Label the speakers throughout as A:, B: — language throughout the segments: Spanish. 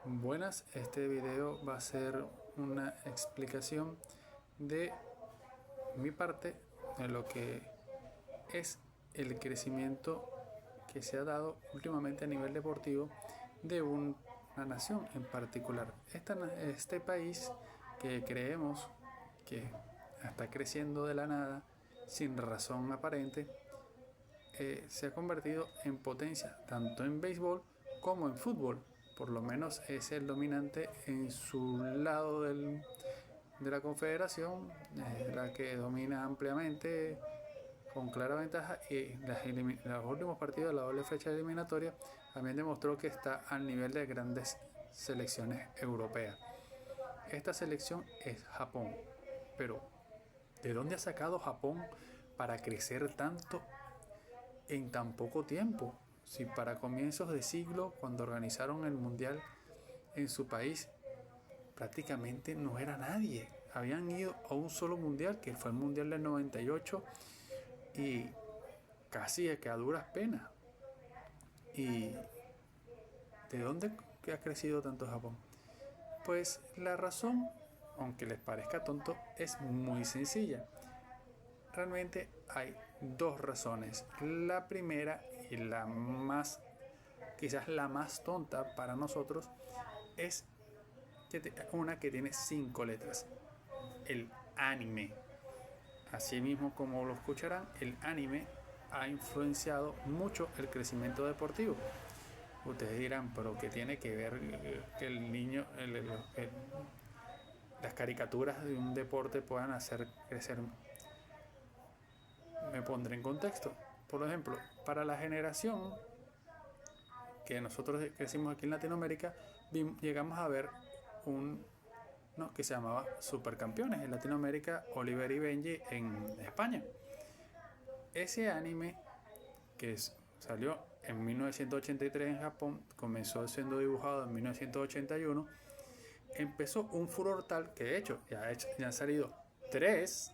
A: Buenas, este video va a ser una explicación de mi parte de lo que es el crecimiento que se ha dado últimamente a nivel deportivo de una nación en particular. Este país que creemos que está creciendo de la nada, sin razón aparente, se ha convertido en potencia tanto en béisbol como en fútbol. Por lo menos es el dominante en su lado de la confederación, la que domina ampliamente con clara ventaja, y los últimos partidos de la doble fecha eliminatoria también demostró que está al nivel de grandes selecciones europeas. Esta selección es Japón, pero ¿de dónde ha sacado Japón para crecer tanto en tan poco tiempo? Si para comienzos de siglo, cuando organizaron el mundial en su país, prácticamente no era nadie. Habían ido a un solo mundial, que fue el mundial del 98, y casi que a duras penas. ¿Y de dónde ha crecido tanto Japón? Pues la razón, aunque les parezca tonto, es muy sencilla. Realmente hay dos razones. La primera, y quizás la más tonta para nosotros, es una que tiene 5 letras: el anime. Así mismo, como lo escucharán, el anime ha influenciado mucho el crecimiento deportivo. Ustedes dirán, pero ¿qué tiene que ver que el niño, las caricaturas de un deporte puedan hacer crecer? Me pondré en contexto. Por ejemplo, para la generación que nosotros crecimos aquí en Latinoamérica, llegamos a ver un que se llamaba Supercampeones en Latinoamérica, Oliver y Benji en España. Ese anime que salió en 1983 en Japón, comenzó siendo dibujado en 1981, empezó un furor tal que de hecho ya han salido tres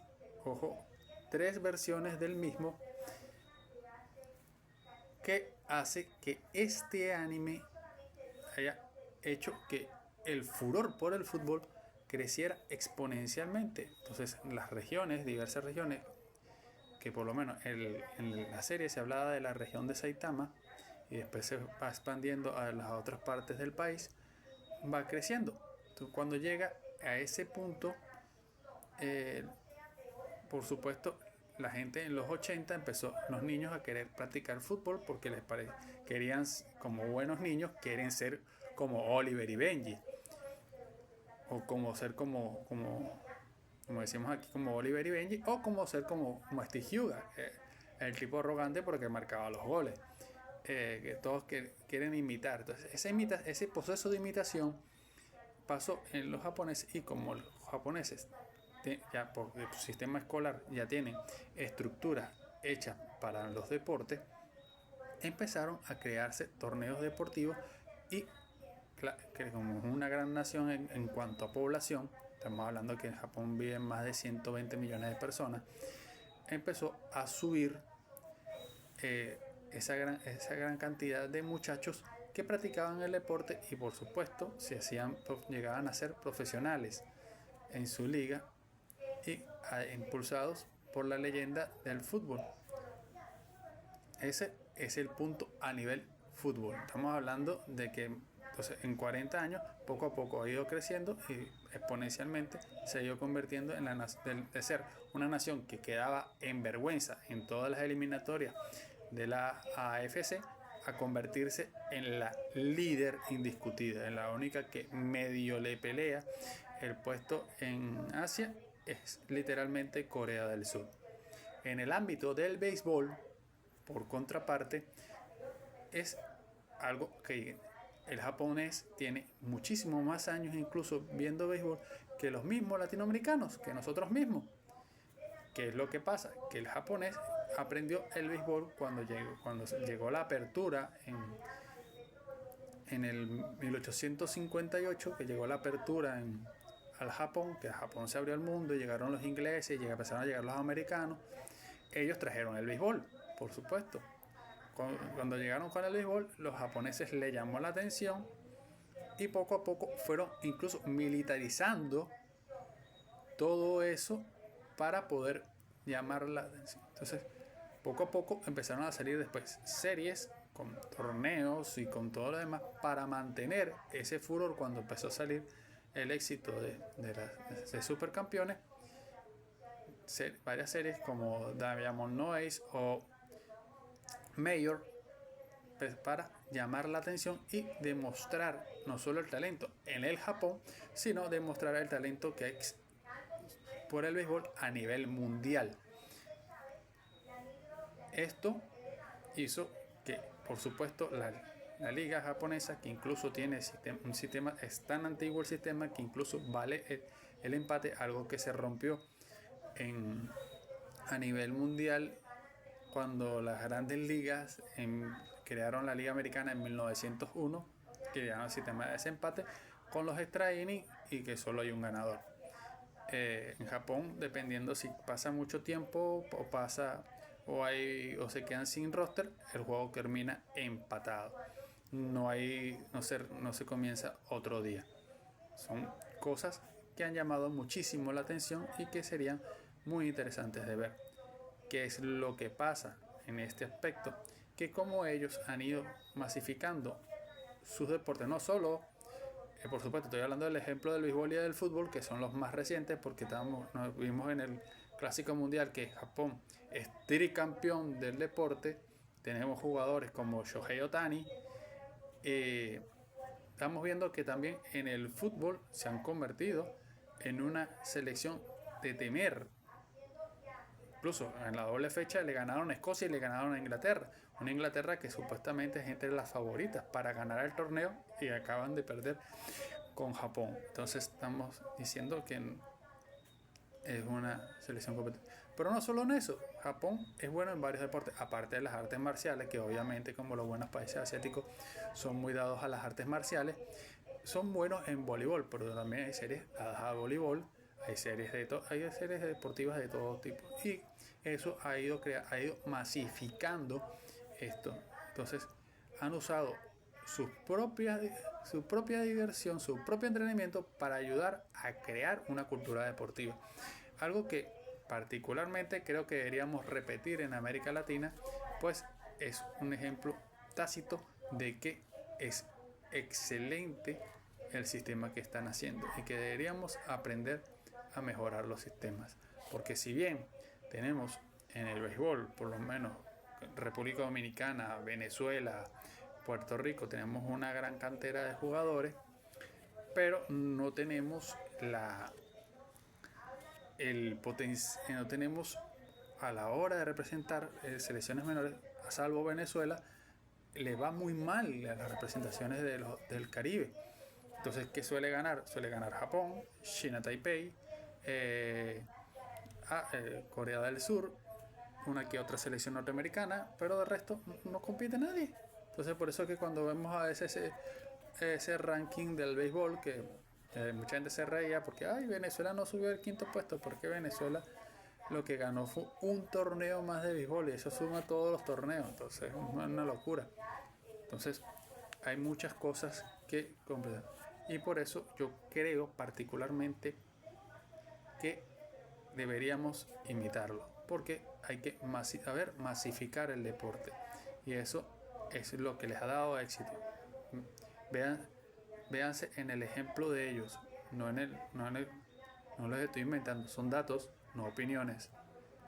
A: versiones del mismo, que hace que este anime haya hecho que el furor por el fútbol creciera exponencialmente. Entonces las regiones, diversas regiones, que por lo menos en la serie se hablaba de la región de Saitama y después se va expandiendo a las otras partes del país, va creciendo. Entonces, cuando llega a ese punto, eh, por supuesto, la gente en los 80 empezó, los niños, a querer practicar fútbol porque querían, como buenos niños, quieren ser como Oliver y Benji, o como ser como decimos aquí, como Oliver y Benji, o como ser como Steve Huga, el tipo arrogante porque marcaba los goles, que todos quieren imitar. Entonces ese proceso de imitación pasó en los japoneses, y como los japoneses ya por el sistema escolar ya tienen estructuras hechas para los deportes, empezaron a crearse torneos deportivos. Y que como es una gran nación en cuanto a población, estamos hablando que en Japón viven más de 120 millones de personas, empezó a subir esa gran cantidad de muchachos que practicaban el deporte, y por supuesto llegaban a ser profesionales en su liga, y impulsados por la leyenda del fútbol. Ese es el punto a nivel fútbol. Estamos hablando de que entonces en 40 años poco a poco ha ido creciendo y exponencialmente se ha ido convirtiendo de ser una nación que quedaba en vergüenza en todas las eliminatorias de la AFC, a convertirse en la líder indiscutida, en la única que medio le pelea el puesto en Asia. Es literalmente Corea del Sur. En el ámbito del béisbol, por contraparte, es algo que el japonés tiene muchísimo más años incluso viendo béisbol que los mismos latinoamericanos, que nosotros mismos. ¿Qué es lo que pasa? Que el japonés aprendió el béisbol cuando llegó la apertura en el 1858, que llegó la apertura al Japón, que el Japón se abrió al mundo, y llegaron los ingleses, y empezaron a llegar los americanos. Ellos trajeron el béisbol, por supuesto. Cuando llegaron con el béisbol, los japoneses le llamó la atención y poco a poco fueron incluso militarizando todo eso para poder llamar la atención. Entonces, poco a poco empezaron a salir después series con torneos y con todo lo demás para mantener ese furor cuando empezó a salir el éxito de Supercampeones. Varias series como Diamond Noise o Mayor, pues, para llamar la atención y demostrar no solo el talento en el Japón, sino demostrar el talento que es por el béisbol a nivel mundial. Esto hizo que, por supuesto, la liga japonesa, que incluso tiene un sistema, es tan antiguo el sistema que incluso vale el empate, algo que se rompió a nivel mundial cuando las grandes ligas crearon la Liga Americana en 1901, que crearon el sistema de desempate con los extra innings y que solo hay un ganador. En Japón, dependiendo si pasa mucho tiempo o se quedan sin roster, el juego termina empatado. No se comienza otro día. Son cosas que han llamado muchísimo la atención y que serían muy interesantes de ver. ¿Qué es lo que pasa en este aspecto? Que como ellos han ido masificando sus deportes, no solo, por supuesto, estoy hablando del ejemplo del béisbol y del fútbol, que son los más recientes, porque nos vimos en el Clásico Mundial que Japón es tricampeón del deporte. Tenemos jugadores como Shohei Ohtani. Estamos viendo que también en el fútbol se han convertido en una selección de temer. Incluso en la doble fecha le ganaron a Escocia y le ganaron a Inglaterra. Una Inglaterra que supuestamente es entre las favoritas para ganar el torneo y acaban de perder con Japón. Entonces estamos diciendo que es una selección competitiva. Pero no solo en eso, Japón es bueno en varios deportes, aparte de las artes marciales, que obviamente como los buenos países asiáticos son muy dados a las artes marciales, son buenos en voleibol, pero también hay series dadas a voleibol, hay series deportivas de todo tipo, y eso ha ido masificando esto. Entonces han usado su propia diversión, su propio entrenamiento para ayudar a crear una cultura deportiva. Algo que particularmente creo que deberíamos repetir en América Latina, pues es un ejemplo tácito de que es excelente el sistema que están haciendo y que deberíamos aprender a mejorar los sistemas. Porque si bien tenemos en el béisbol, por lo menos República Dominicana, Venezuela, Puerto Rico, tenemos una gran cantera de jugadores, pero no tenemos no tenemos a la hora de representar selecciones menores, a salvo Venezuela, le va muy mal a las representaciones del Caribe. Entonces, ¿qué suele ganar? Suele ganar Japón, China Taipei, Corea del Sur, una que otra selección norteamericana, pero de resto no compite nadie. Entonces, por eso es que cuando vemos a ese ranking del béisbol, que mucha gente se reía porque Venezuela no subió al quinto puesto, porque Venezuela lo que ganó fue un torneo más de béisbol y eso suma todos los torneos. Entonces es una locura. Entonces hay muchas cosas que completar y por eso yo creo particularmente que deberíamos imitarlo, porque hay que masificar el deporte y eso es lo que les ha dado éxito. Véanse en el ejemplo de ellos, no los estoy inventando, son datos, no opiniones.